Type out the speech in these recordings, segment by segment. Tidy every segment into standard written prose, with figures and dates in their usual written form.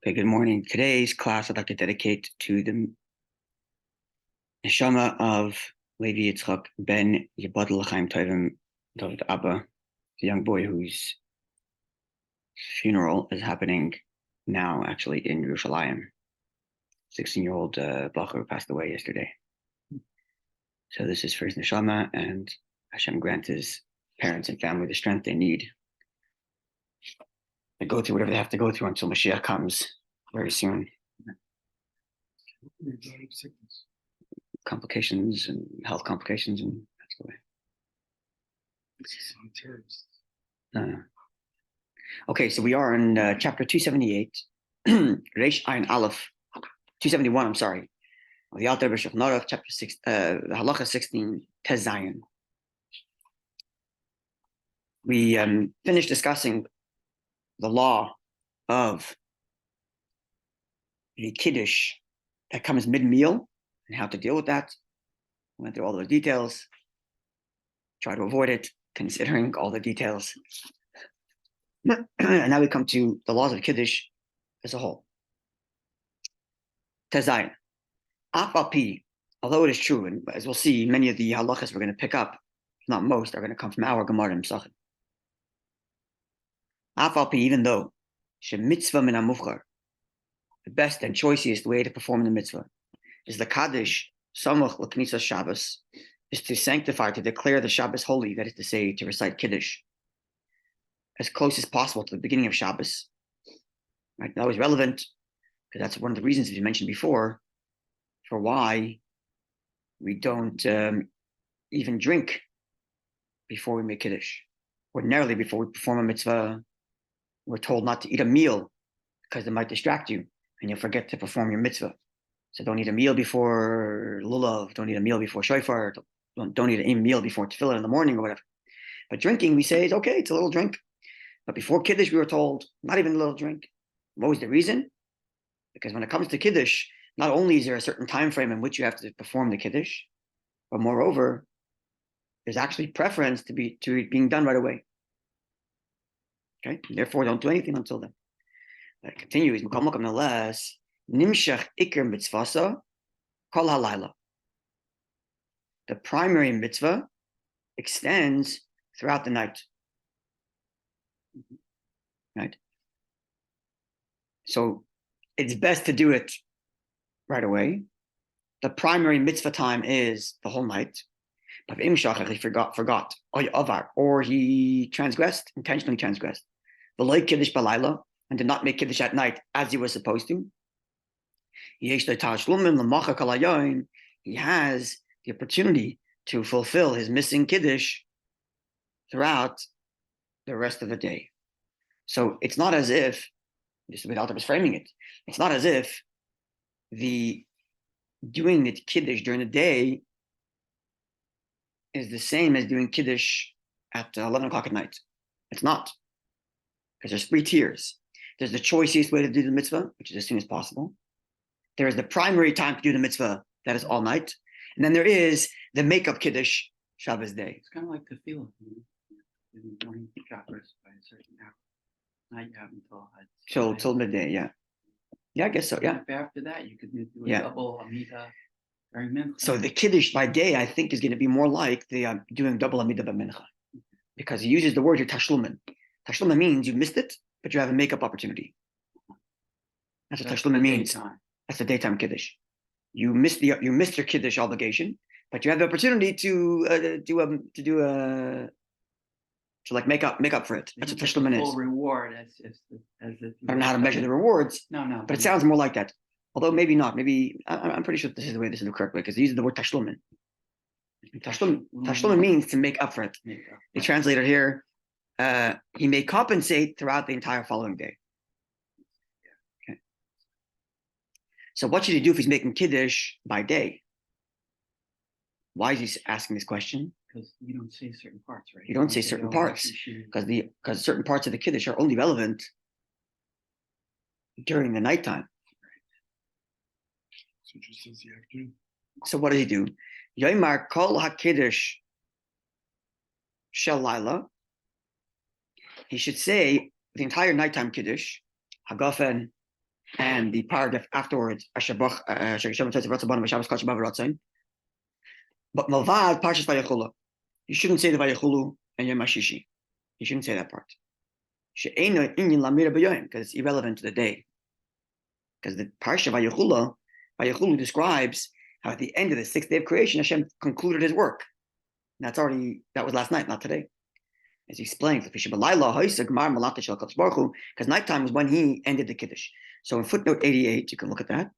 Okay, good morning. Today's class I'd like to dedicate to the neshama of Levi Yitzchak ben Yabad L'chaim Tovim David Abba, the young boy whose funeral is happening now, actually in Yerushalayim. 16-year-old Bacher passed away yesterday. So this is for his neshama, and Hashem grant his parents and family the strength they need to go through whatever they have to go through until Mashiach comes very soon. Complications and health complications, and that's the way. Okay, so we are in chapter 278, Reish Ayin Aleph, 271, I'm sorry, of the Alter B'Shulchan Aruch, chapter 6, Halacha 16, Tez Zayin. We finished discussing the law of the Kiddush that comes mid-meal and how to deal with that. We went through all those details, try to avoid it, considering all the details. And now we come to the laws of Kiddush as a whole. Tez Zayin. Af al pi, although it is true, and as we'll see, many of the halachas we're going to pick up, not most, are going to come from our Gemara and Psachim. Af al pi, even though mitzvah min hamuvchar, the best and choicest way to perform the mitzvah is the Kaddish Samach l'Knisas Shabbos, is to sanctify, to declare the Shabbos holy, that is to say, to recite Kiddush as close as possible to the beginning of Shabbos. Right? That was relevant, because that's one of the reasons, as you mentioned before, for why we don't even drink before we make Kiddush. Ordinarily, before we perform a mitzvah, we're told not to eat a meal because it might distract you and you'll forget to perform your mitzvah. So don't eat a meal before lulav, don't eat a meal before shofar, don't eat a meal before tefillah in the morning or whatever. But drinking, we say, is okay, it's a little drink. But before Kiddush, we were told, not even a little drink. What was the reason? Because when it comes to Kiddush, not only is there a certain time frame in which you have to perform the Kiddush, but moreover, there's actually preference to it being done right away. Okay, therefore, don't do anything until then. It continues, nonetheless, nimshach ikr mitzvasa kol halayla. The primary mitzvah extends throughout the night. Right? So it's best to do it right away. The primary mitzvah time is the whole night. But if he forgot, or he transgressed, intentionally transgressed, v'lo kiddush balayla, and did not make Kiddush at night as he was supposed to, he has the opportunity to fulfill his missing Kiddush throughout the rest of the day. So it's not as if, just the way the Alter was framing it, it's not as if the doing the Kiddush during the day is the same as doing Kiddush at 11 o'clock at night. It's not. Because there's 3 tiers. There's the choicest way to do the mitzvah, which is as soon as possible. There is the primary time to do the mitzvah, that is all night. And then there is the makeup Kiddush Shabbos day. It's kind of like the feeling in the morning Shabbos by a certain hour. Night you have until Till midday, yeah. Yeah, I guess so, yeah. After that, you could do a double Amida during Mincha. So the Kiddush by day, I think, is going to be more like the doing double Amida by Mincha. Because he uses the word here, tashlumin. Tashlumin means you missed it, but you have a makeup opportunity. That's what tashlumin means. That's the daytime Kiddush. You missed your Kiddush obligation, but you have the opportunity to make up for it. That's what tashlumin is. Full reward as I don't know how to measure the rewards. No. But it sounds more like that. Although maybe not. Maybe I'm pretty sure this is the correct way, because they use the word tashlumin. Tashlumin means to make up for it. They translate it here. He may compensate throughout the entire following day. Okay. So what should he do if he's making Kiddush by day? Why is he asking this question? Because you don't say certain parts, right? You don't say certain parts, because certain parts of the Kiddush are only relevant during the nighttime. So just says you have to. So what does he do? Yoimar kol ha-Kiddush shel laila. He should say the entire nighttime Kiddush, Hagafen, and the paragraph afterwards, but Malvad Parshas Vayechulu, you shouldn't say the Vayechulu and Yom HaShishi. You shouldn't say that part. Because it's irrelevant to the day. Because the Parsha Vayechulu describes how at the end of the sixth day of creation, Hashem concluded his work. And that was last night, not today. As he explains, because nighttime was when he ended the Kiddush. So in footnote 88, you can look at that.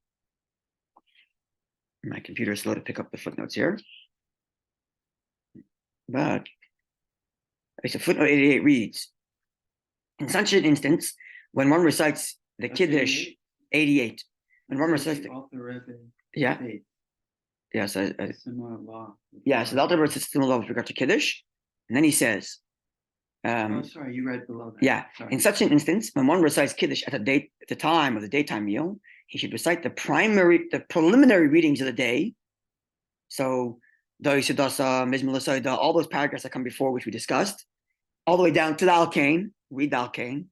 My computer is slow to pick up the footnotes here. But so footnote 88 reads, in such an instance, when one recites the Kiddush, 88, when one recites the, yeah, yeah, so the Alter Rebbe says similar law with regard to Kiddush, and then he says, sorry, you read below that. Yeah, sorry. In such an instance, when one recites Kiddush at the time of the daytime meal, he should recite the preliminary readings of the day. So, all those paragraphs that come before, which we discussed, all the way down to the Alkane, read the Alkane,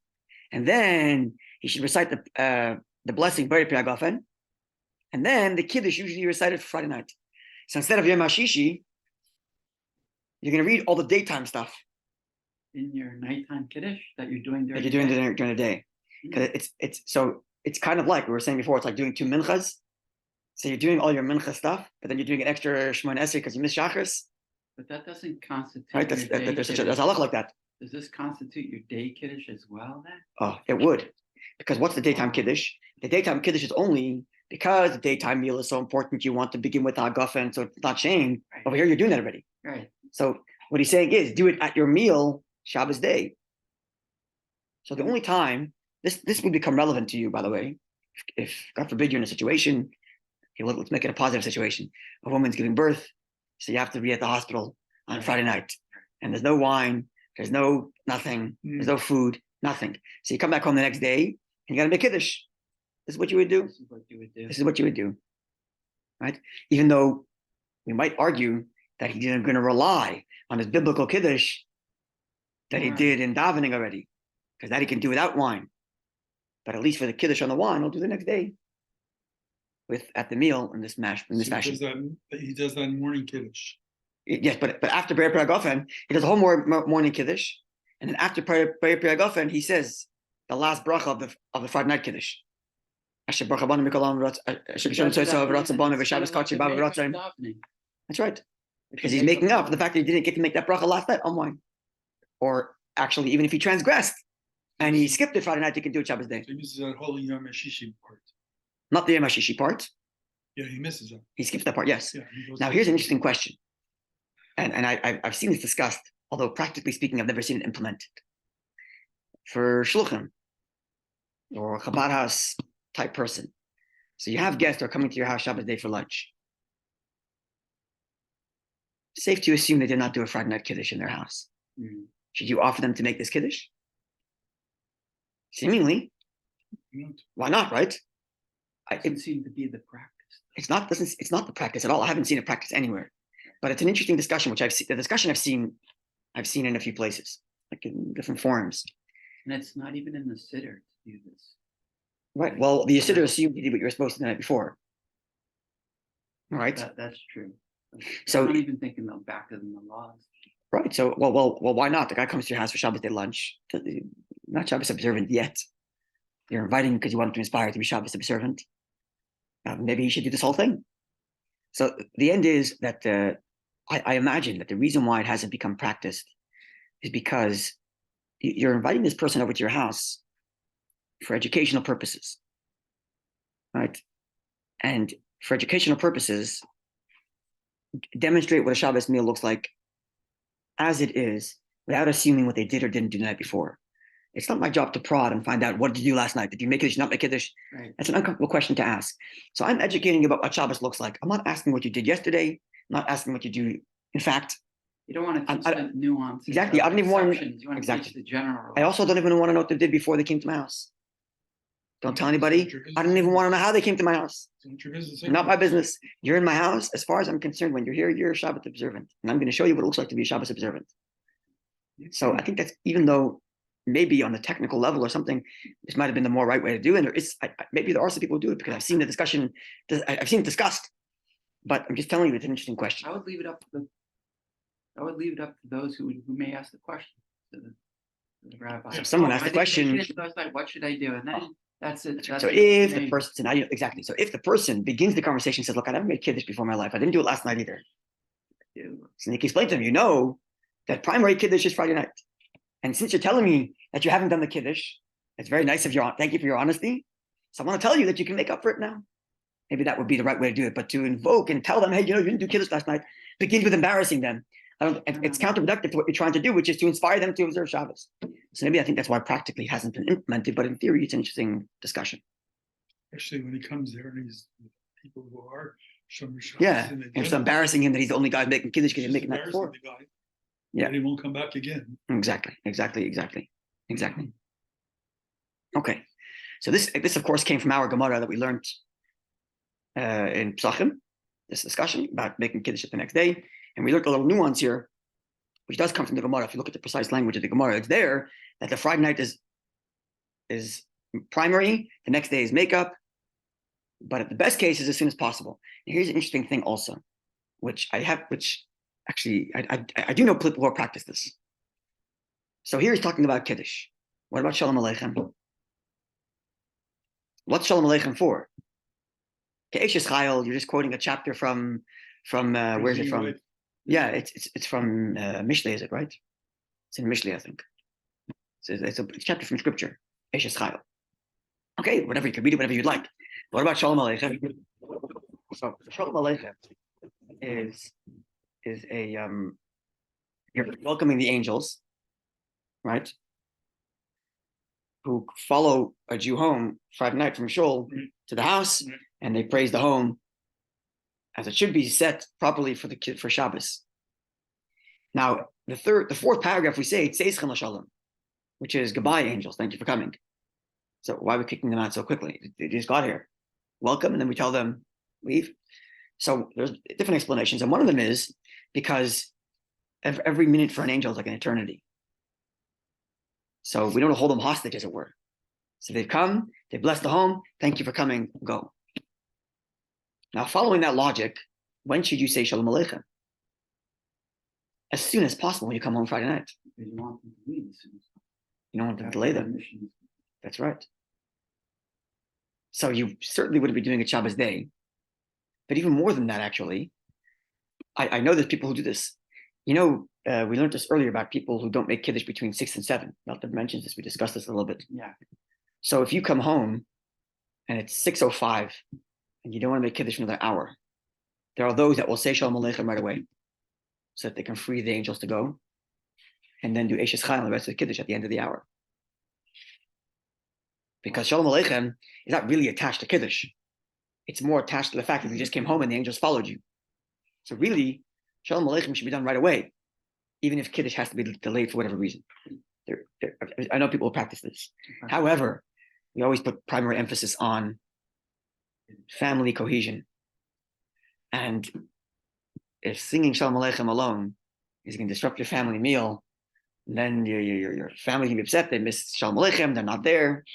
and then he should recite the blessing, and then the Kiddush usually recited for Friday night. So instead of Yom HaShishi, you're going to read all the daytime stuff. In your nighttime Kiddush that you're doing during during the day. Because it's kind of like we were saying before, it's like doing two minchas. So you're doing all your mincha stuff, but then you're doing an extra Shemon Esrei because you missed Shachris. But that doesn't constitute right? There's a look like that. Does this constitute your day Kiddush as well then? Oh, it would. Because what's the daytime Kiddush? The daytime Kiddush is only because the daytime meal is so important, you want to begin with Hagafen, so it's not shame. Right. Over here, you're doing that already. Right. So what he's saying is, do it at your meal, Shabbos day. So the only time, this would become relevant to you, by the way, if God forbid you're in a situation, okay, let's make it a positive situation. A woman's giving birth, so you have to be at the hospital on Friday night. And there's no wine, there's no nothing, there's no food, nothing. So you come back home the next day, and you got to make Kiddush. This is what you would do. This is what you would do. Right? Even though we might argue that he's going to rely on his biblical Kiddush that he did in davening already, because that he can do without wine. But at least for the Kiddush on the wine, he'll do the next day at the meal in this fashion. He does that in morning Kiddush. Yes, but after Ber Gofen, he does a whole morning Kiddush, and then after Ber Gofen, he says the last bracha of the Friday night Kiddush. That's right. Because he's making up for the fact that he didn't get to make that bracha last night on wine. Or actually, even if he transgressed and he skipped it Friday night, he can do it Shabbos day. So he misses that whole Yom HaShishi part. Not the Yom HaShishi part. Yeah, he misses that. He skips that part, yes. Yeah, now, here's an interesting question. And I've seen this discussed, although practically speaking, I've never seen it implemented. For shluchim or Chabad house type person. So you have guests who are coming to your house Shabbos day for lunch. Safe to assume they did not do a Friday night Kiddush in their house. Should you offer them to make this Kiddush? Seemingly. Why not, right? It seems to be the practice. It's not the practice at all. I haven't seen it practiced anywhere. But it's an interesting discussion, which I've seen in a few places, like in different forums. And it's not even in the Siddur to do this. Right. Well, the Siddur assumed you did what you were supposed to the night before. All right. That's true. So I'm not even thinking about back in the laws. Right. So well, why not? The guy comes to your house for Shabbos day lunch. Not Shabbos observant yet. You're inviting because you want him to inspire to be Shabbos observant. Maybe he should do this whole thing. So the end is that I imagine that the reason why it hasn't become practiced is because you're inviting this person over to your house for educational purposes, right? And for educational purposes, demonstrate what a Shabbos meal looks like as it is, without assuming what they did or didn't do the night before. It's not my job to prod and find out, what did you do last night? Did you make Kiddush, not make Kiddush? Right. That's an uncomfortable question to ask. So I'm educating about what Shabbos looks like. I'm not asking what you did yesterday. I'm not asking what you do. In fact, you don't want to teach the nuance. Exactly. I don't even want to. You want to teach the general. I also don't even want to know what they did before they came to my house. Don't tell anybody. I don't even want to know how they came to my house. Not my business. You're in my house. As far as I'm concerned, when you're here, you're a Shabbat observant. And I'm going to show you what it looks like to be a Shabbos observant. So I think that's, even though maybe on the technical level or something, this might have been the more right way to do it. And there is, maybe there are some people who do it because I've seen the discussion, I've seen it discussed, but I'm just telling you, it's an interesting question. I would leave it up to those who may ask the question to the rabbi. So someone asked the question. What should I do? And then that's it. So if the person, so now you exactly. So if the person begins the conversation, says, "Look, I never made Kiddush before in my life. I didn't do it last night either." So Nick explained to them, you know that primary Kiddush is Friday night. And since you're telling me that you haven't done the Kiddush, it's very nice of you. Thank you for your honesty. So I want to tell you that you can make up for it now. Maybe that would be the right way to do it. But to invoke and tell them, hey, you didn't do Kiddush last night, begins with embarrassing them. It's counterproductive to what you're trying to do, which is to inspire them to observe Shabbos. So maybe I think that's why practically hasn't been implemented, but in theory, it's an interesting discussion. Actually, when he comes there and he's with people who are Shomer Shabbos. Yeah, and it's embarrassing him that he's the only guy making Kiddush because he's making that before. Yeah, and he won't come back again. Exactly. Okay, so this of course came from our Gemara that we learned in Psachim, this discussion about making Kiddush the next day, and we learned a little nuance here, which does come from the Gemara. If you look at the precise language of the Gemara, it's there that the Friday night is primary, the next day is makeup, but at the best case is as soon as possible. And here's an interesting thing also, which actually I do know people who practice this. So here he's talking about Kiddush. What about Shalom Aleichem? What's Shalom Aleichem for? Ke'eshes Chayil, you're just quoting a chapter from where's it from? Yeah, it's from Mishlei, is it right? It's in Mishlei, I think. It's a chapter from Scripture. Eshes Chayil. Okay, whatever, you can read it whatever you'd like. What about Shalom Aleichem? So Shalom Aleichem is a you're welcoming the angels, right? Who follow a Jew home Friday night from shul to the house, and they praise the home as it should be set properly for Shabbos. Now, the fourth paragraph we say Tzeichem L'Shalom, which is goodbye, angels, thank you for coming. So why are we kicking them out so quickly? They just got here, welcome, and then we tell them leave. So there's different explanations, and one of them is because every minute for an angel is like an eternity. So we don't hold them hostage, as it were. So they've come, they bless the home, thank you for coming, go. Now, following that logic, when should you say Shalom Aleichem? As soon as possible when you come home Friday night. You want them to leave as soon as possible. You don't want to delay them. That's right. So you certainly wouldn't be doing it Shabbos day. But even more than that, actually, I know there's people who do this. You know, we learned this earlier about people who don't make Kiddush between 6 and 7. Malta mentions this. We discussed this a little bit. Yeah. So if you come home and it's 6:05 and you don't want to make Kiddush for another hour, there are those that will say Shalom Aleichem right away so that they can free the angels to go and then do Eshes Chayil the rest of the Kiddush at the end of the hour. Because Shalom Aleichem is not really attached to Kiddush. It's more attached to the fact that you just came home and the angels followed you. So really, Shalom Aleichem should be done right away, even if Kiddush has to be delayed for whatever reason. I know people who practice this. Okay. However, we always put primary emphasis on family cohesion. And if singing Shalom Aleichem alone is going to disrupt your family meal, then your family can be upset. They miss Shalom Aleichem, they're not there.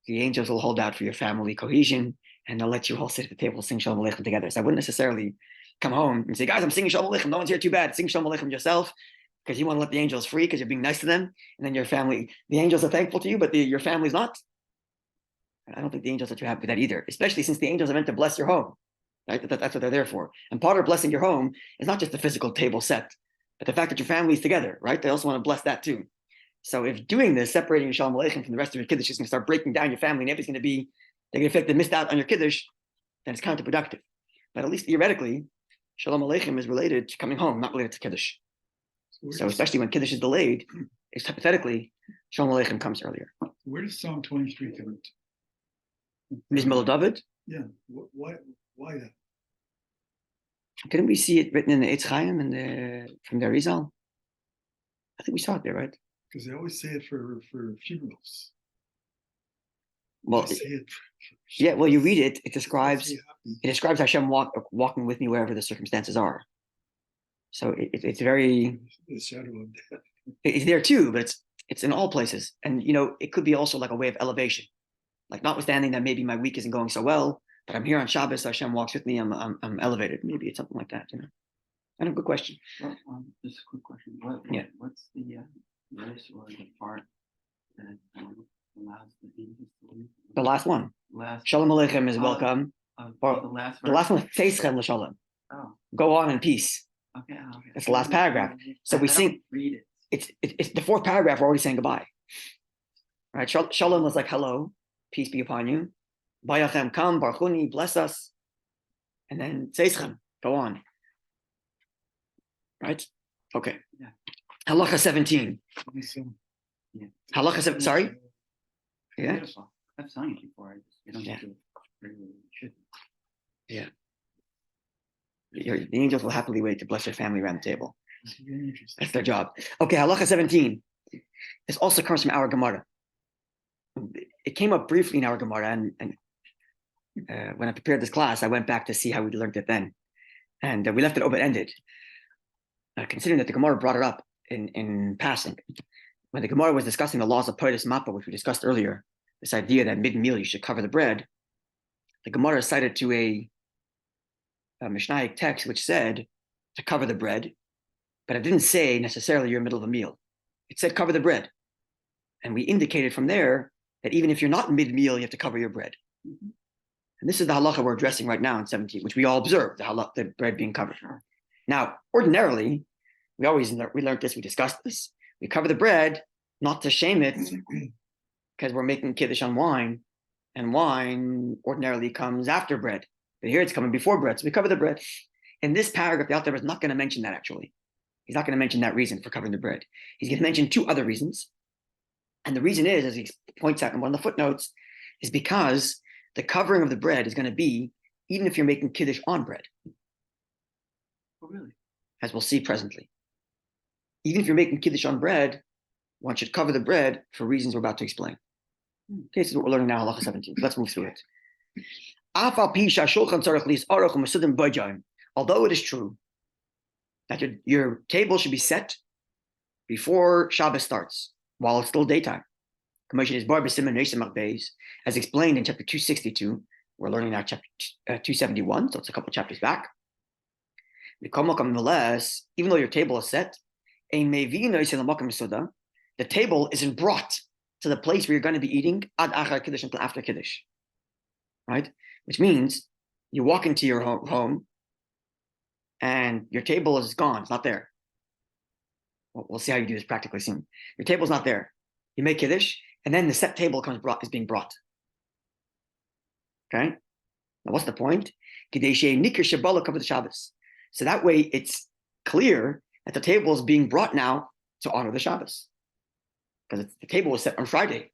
The angels will hold out for your family cohesion, and they'll let you all sit at the table, sing Shalom Aleichem together. So I wouldn't necessarily come home and say, guys, I'm singing Shalom Aleichem. No one's here, too bad. Sing Shalom Aleichem yourself, because you want to let the angels free, because you're being nice to them. And then your family, the angels are thankful to you, but your family's not. I don't think the angels are too happy with that either, especially since the angels are meant to bless your home. Right? That's what they're there for. And part of blessing your home is not just the physical table set, but the fact that your family is together, right? They also want to bless that too. So if doing this, separating your Shalom Aleichem from the rest of your Kiddush is going to start breaking down your family, and everybody's going to be, they're going to feel like they missed out on your Kiddush, then it's counterproductive. But at least theoretically, Shalom Aleichem is related to coming home, not related to Kiddush. So especially when Kiddush is delayed, it's hypothetically, Shalom Aleichem comes earlier. Where does Psalm 23 come into? Mizmor David? Yeah, why that? Didn't we see it written in the Eitz Chaim from the Arizal? I think we saw it there, right? Because they always say it for funerals. Well, yeah. Well, you read it. It describes Hashem walking with me wherever the circumstances are. So it's very. The shadow of death. It's there too, but it's It's in all places. And, it could be also like a way of elevation. Like notwithstanding that maybe my week isn't going so well, but I'm here on Shabbos, Hashem walks with me, I'm elevated. Maybe it's something like that, Kind of good question. Well, just a quick question. What's the verse or the part that allows the angels to leave? The last one. Shalom Aleichem is welcome. The last verse? The last one is Teischem l'shalom. Oh, go on in peace. okay. That's the last paragraph. So we sing. Read it. It's the fourth paragraph. We're already saying goodbye. Right? Shalom was like hello, peace be upon you. Bayachem, come, Barchuni, bless us. And then Teischem, go on. Right? Okay. Yeah. Halacha 17. Yeah. Halacha 7. Sorry. Yeah. Beautiful. I've sung it before. You don't Yeah. have to really should. Yeah. The angels will happily wait to bless their family around the table. That's their job. Okay, halacha 17. This also comes from our Gemara. It came up briefly in our Gemara, and when I prepared this class, I went back to see how we learned it then. And we left it open-ended, considering that the Gemara brought it up in passing. When the Gemara was discussing the laws of Poides Mappa, which we discussed earlier, this idea that mid-meal you should cover the bread, the Gemara cited to a Mishnaic text which said to cover the bread, but it didn't say necessarily you're in the middle of a meal. It said cover the bread. And we indicated from there that even if you're not mid-meal, you have to cover your bread. Mm-hmm. And this is the halacha we're addressing right now in 17, which we all observe, the bread being covered. Now, ordinarily, we learned this, we discussed this. We cover the bread, not to shame it, because we're making Kiddush on wine, and wine ordinarily comes after bread. But here it's coming before bread, so we cover the bread. In this paragraph, the author is not going to mention that actually. He's not going to mention that reason for covering the bread. He's going to mention two other reasons. And the reason is, as he points out in one of the footnotes, is because the covering of the bread is going to be even if you're making Kiddush on bread. Oh, really? As we'll see presently. Even if you're making Kiddush on bread, one should cover the bread for reasons we're about to explain. Okay, this is what we're learning now, halacha 17. Let's move through it. Although it is true that your table should be set before Shabbos starts, while it's still daytime. As explained in chapter 262, we're learning now chapter 271, so it's a couple chapters back. Nonetheless, even though your table is set, the table isn't brought to the place where you're going to be eating ad achar Kiddush until after Kiddush. Right? Which means you walk into your home and your table is gone, it's not there. We'll see how you do this practically soon. Your table's not there. You make Kiddush, and then the set table is being brought. Okay? Now what's the point? So that way it's clear that the table is being brought now to honor the Shabbos. Because the table was set on Friday.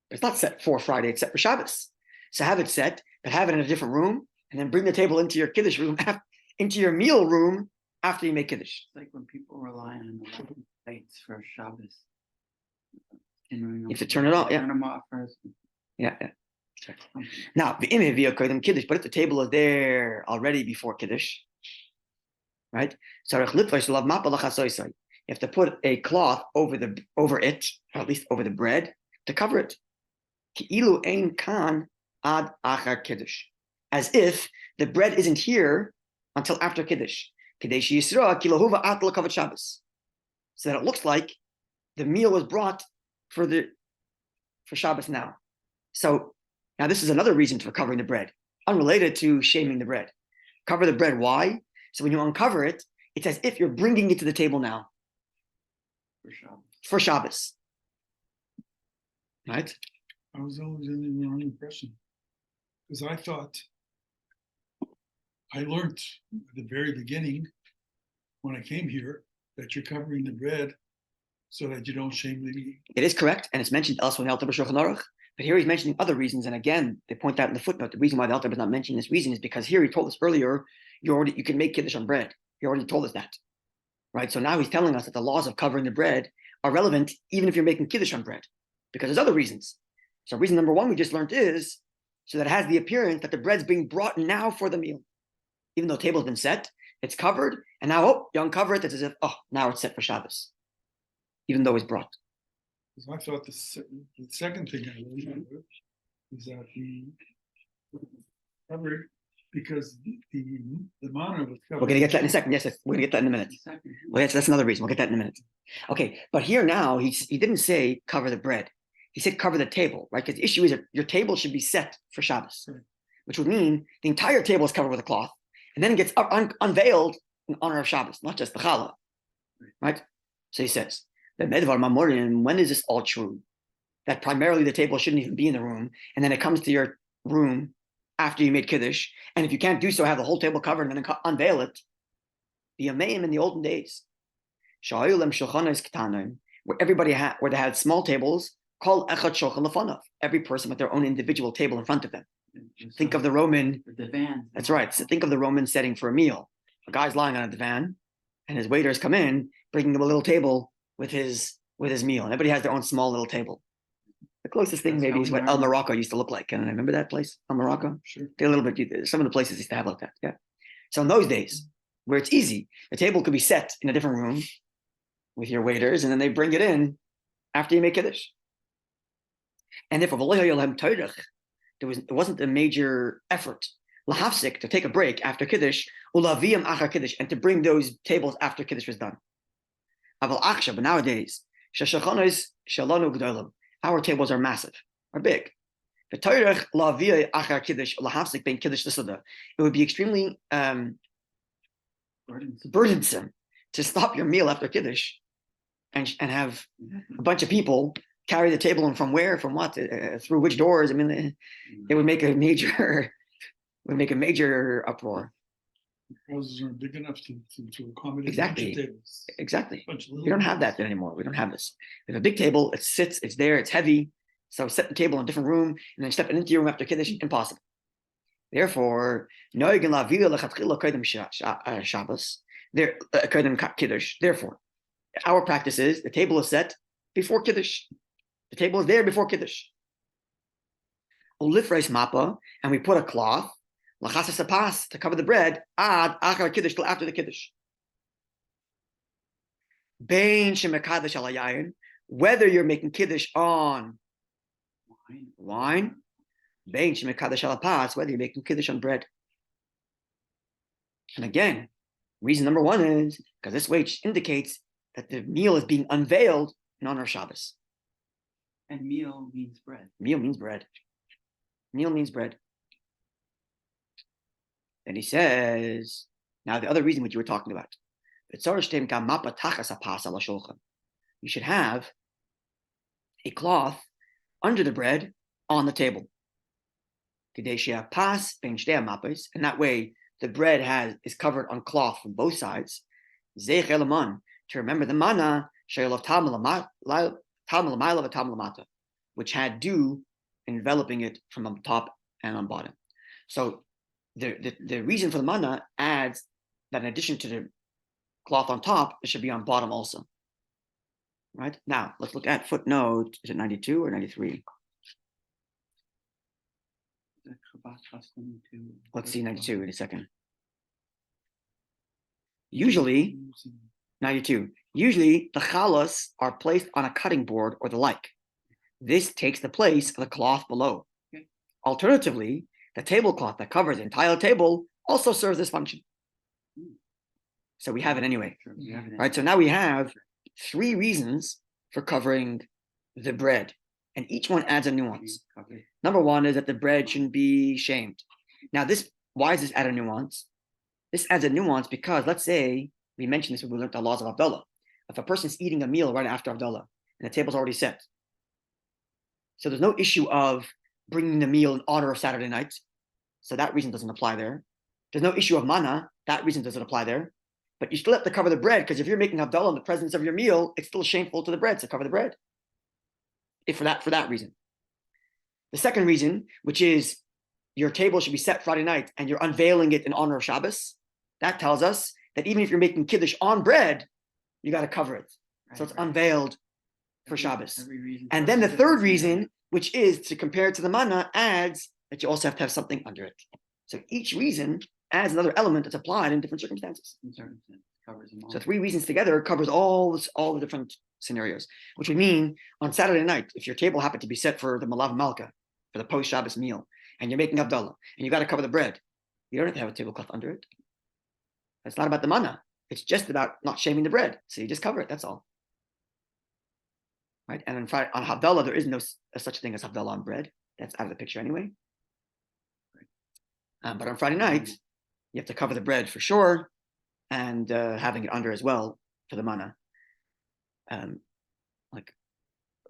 But it's not set for Friday, it's set for Shabbos. So have it set, but have it in a different room, and then bring the table into your Kiddush room, into your meal room after you make Kiddush. It's like when people rely on the lights for Shabbos. You have to turn it off. Yeah. Turn them off first. Yeah. Now, the image via Kiddush, but if the table is there already before Kiddush, right? So you have to put a cloth over it, or at least over the bread, to cover it. As if the bread isn't here until after Kiddush. So that it looks like the meal was brought for Shabbos now. So now this is another reason for covering the bread, unrelated to shaming the bread. Cover the bread. Why? So when you uncover it, it's as if you're bringing it to the table now. For Shabbos. Right? I was always under the wrong impression. Because I thought, I learned at the very beginning, when I came here, that you're covering the bread so that you don't shame the meat. It is correct, and it's mentioned elsewhere in the Alter B'Shulchan Aruch. But here he's mentioning other reasons, and again, they point out in the footnote, the reason why the Alter is not mentioning this reason is because here he told us earlier, you can make Kiddush on bread. He already told us that. Right? So now he's telling us that the laws of covering the bread are relevant even if you're making Kiddush on bread, because there's other reasons. So reason number one we just learned is so that it has the appearance that the bread's being brought now for the meal. Even though the table's been set, it's covered, and now, you uncover it, it's as if, now it's set for Shabbos. Even though it's brought. Because I thought the second thing I learned is that the covered because the manna was covered. We're going to get that in a second. Yes, we're going to get that in a minute. Well, that's another reason. We'll get that in a minute. Okay, but here now, he didn't say cover the bread. He said cover the table, right? Because the issue is that your table should be set for Shabbos, Right. which would mean the entire table is covered with a cloth, and then it gets unveiled in honor of Shabbos, not just the challah, right? So he says, when is this all true? That primarily the table shouldn't even be in the room, and then it comes to your room after you made Kiddush, and if you can't do so, have the whole table covered and then unveil it. The Yameim in the olden days, where everybody had, where they had small tables, called echad shulchan lefanov, every person with their own individual table in front of them. Think of the Roman. The divan. That's right. So think of the Roman setting for a meal. A guy's lying on a divan, and his waiters come in, bringing him a little table with his meal, and everybody has their own small little table. The closest thing maybe is what El Morocco used to look like. Can I remember that place? El Morocco? Sure. A little bit. Some of the places used to have like that. Yeah. So in those days, where it's easy, the table could be set in a different room with your waiters, and then they bring it in after you make Kiddush. And therefore, it wasn't a major effort lahafsik, to take a break after Kiddush, ulaviyam achar Kiddush, and to bring those tables after Kiddush was done. But nowadays, our tables are massive, are big. It would be extremely burdensome to stop your meal after Kiddush and have a bunch of people carry the table, and from where, from what, through which doors. I mean, it would make a major uproar. Houses aren't big enough to accommodate Exactly. tables. Exactly. We don't have that anymore. We don't have this. We have a big table. It sits. It's there. It's heavy. So set the table in a different room and then step into your room after Kiddush. Impossible. Therefore, Shabbos. Kiddush. Therefore, our practice is the table is set before Kiddush. The table is there before Kiddush. Olifreis mappa, and we put a cloth to cover the bread achar Kiddush, till after the Kiddush. Whether you're making Kiddush on wine, whether you're making Kiddush on bread. And again, reason number one is because this way indicates that the meal is being unveiled in honor of Shabbos. And meal means bread. Meal means bread. Meal means bread. And he says, now the other reason which you were talking about, you should have a cloth under the bread on the table. And that way the bread is covered on cloth from both sides. To remember the manna, which had dew enveloping it from on top and on bottom. So the reason for the manna adds that in addition to the cloth on top, it should be on bottom also. Right? Now, let's look at footnote, is it 92 or 93? Let's see 92 in a second. Usually, 92. Usually, the chalas are placed on a cutting board or the like. This takes the place of the cloth below. Okay. Alternatively, the tablecloth that covers the entire table also serves this function. So we have it anyway. Right? So now we have three reasons for covering the bread, and each one adds a nuance. Number one is that the bread shouldn't be shamed. Now, why does this add a nuance? This adds a nuance because, let's say, we mentioned this when we learned the laws of Havdalah. If a person's eating a meal right after Havdalah, and the table's already set, so there's no issue of bringing the meal in honor of Saturday night, so that reason doesn't apply there. There's no issue of manna, that reason doesn't apply there. But you still have to cover the bread, because if you're making Havdalah in the presence of your meal, it's still shameful to the bread, so cover the bread. For that reason. The second reason, which is your table should be set Friday night and you're unveiling it in honor of Shabbos, that tells us that even if you're making Kiddush on bread, you got to cover it. Right, so it's unveiled for Shabbos. And then the third reason, which is to compare it to the manna, adds that you also have to have something under it. So each reason adds another element that's applied in different circumstances. covers them all. So 3 reasons together covers all the different scenarios, which would mean on Saturday night, if your table happened to be set for the Malav Malka, for the post-Shabbos meal, and you're making Havdalah, and you got to cover the bread, you don't have to have a tablecloth under it. It's not about the mana. It's just about not shaving the bread. So you just cover it, that's all. Right? And on Havdalah, there is no such thing as Havdalah on bread. That's out of the picture anyway. But on Friday night, you have to cover the bread for sure, and having it under as well for the mana. Like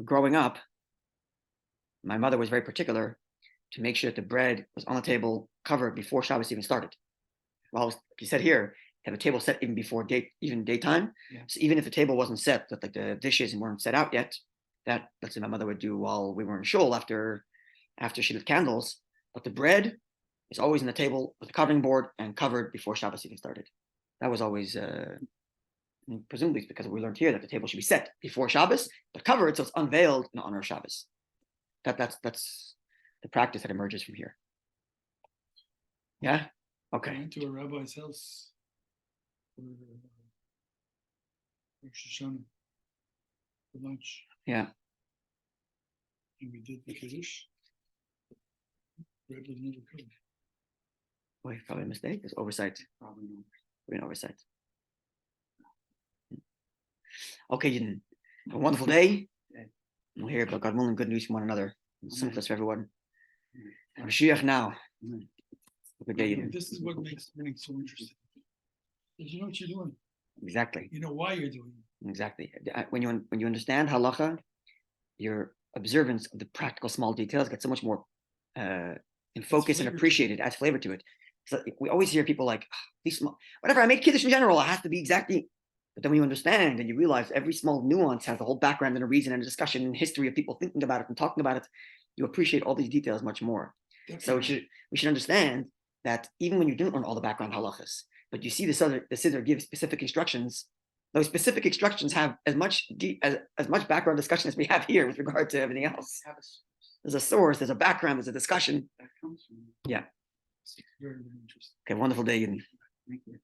growing up, my mother was very particular to make sure that the bread was on the table covered before Shabbos even started. Well, like you said here, have a table set even before daytime. Yeah. So even if the table wasn't set, that like the dishes weren't set out yet, that let's say my mother would do while we were in shul after she lit candles. But the bread is always on the table with the covering board and covered before Shabbos even started. That was always presumably it's because we learned here that the table should be set before Shabbos, but covered so it's unveiled in honor of Shabbos. That's the practice that emerges from here. Yeah? Okay. I went to a rabbi's house for Rosh Hashanah for lunch. Yeah. And we did the Kiddush. Bread was never covered. Wait, probably a mistake. It's oversight. Probably not. An oversight. Okay, Yidden. A wonderful day. We'll hear about God willing good news from one another. Simplest for everyone. Mashiach now. Good day, Yidden. This is what makes learning so interesting. Because you know what you're doing. Exactly. You know why you're doing it. Exactly. When you understand halacha, your observance of the practical small details gets so much more in focus and appreciated, adds flavor to it. So we always hear people like, these small, whatever, I made Kiddush in general, it has to be exactly. But then when you understand and you realize every small nuance has a whole background and a reason and a discussion and history of people thinking about it and talking about it, you appreciate all these details much more. Definitely. So we should understand that even when you didn't learn all the background halachas, but you see the Siddur gives specific instructions, those specific instructions have as much background discussion as we have here with regard to everything else. There's a source, there's a background, there's a discussion. That comes from Yeah. Very, very interesting. Okay, wonderful day. Thank you.